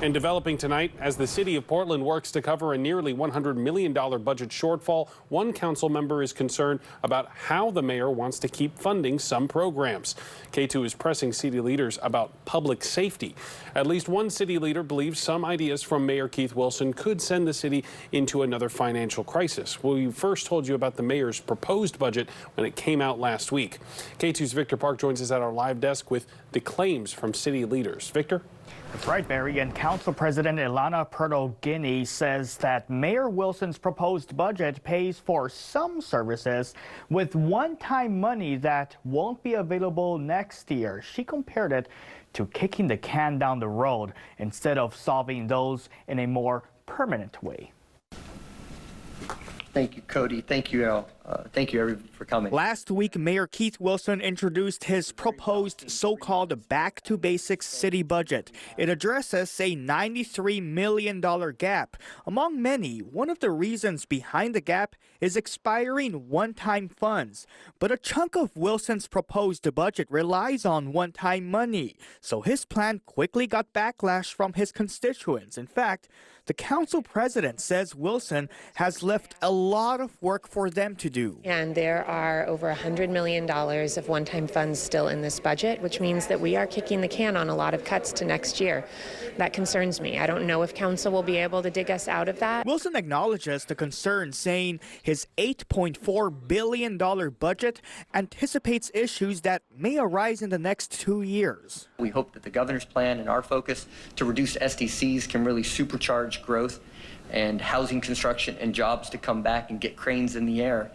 And developing tonight, as the city of Portland works to cover a nearly $100 million budget shortfall, one council member is concerned about how the mayor wants to keep funding some programs. Katu is pressing city leaders about public safety. At least one city leader believes some ideas from Mayor Keith Wilson could send the city into another financial crisis. We first told you about the mayor's proposed budget when it came out last week. Katu's Victor Park joins us at our live desk with the claims from city leaders. Victor? That's right, Barry. And Council President Elana Pirtle-Guiney says that Mayor Wilson's proposed budget pays for some services with one-time money that won't be available next year. She compared it to kicking the can down the road instead of solving those in a more permanent way. Thank you, Cody. Thank you, Al. Thank you, everyone, for coming. Last week, Mayor Keith Wilson introduced his proposed so-called Back to Basics city budget. It addresses a $93 million gap. Among many, one of the reasons behind the gap is expiring one-time funds. But a chunk of Wilson's proposed budget relies on one-time money. So his plan quickly got backlash from his constituents. In fact, the council president says Wilson has left a lot of work for them to do. And there are over $100 million of one-time funds still in this budget, which means that we are kicking the can on a lot of cuts to next year. That concerns me. I don't know if council will be able to dig us out of that. Wilson acknowledges the concern, saying his $8.4 billion budget anticipates issues that may arise in the next 2 years. We hope that the governor's plan and our focus to reduce SDCs can really supercharge growth and housing construction and jobs to come back and get cranes in the air.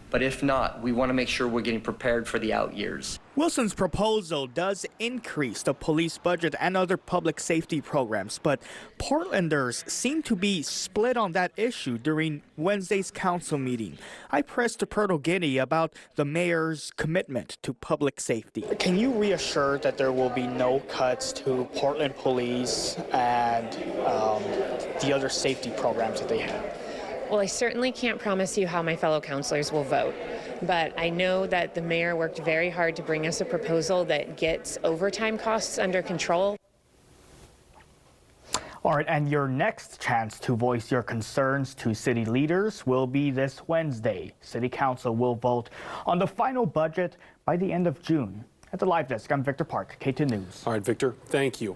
But if not, we want to make sure we're getting prepared for the out years. Wilson's proposal does increase the police budget and other public safety programs, but Portlanders seem to be split on that issue during Wednesday's council meeting. I pressed Pirtle-Guiney about the mayor's commitment to public safety. Can you reassure that there will be no cuts to Portland police and the other safety programs that they have? Well, I certainly can't promise you how my fellow councilors will vote, but I know that the mayor worked very hard to bring us a proposal that gets overtime costs under control. All right, and your next chance to voice your concerns to city leaders will be this Wednesday. City Council will vote on the final budget by the end of June. At the live desk, I'm Victor Park, K2 News. All right, Victor, thank you.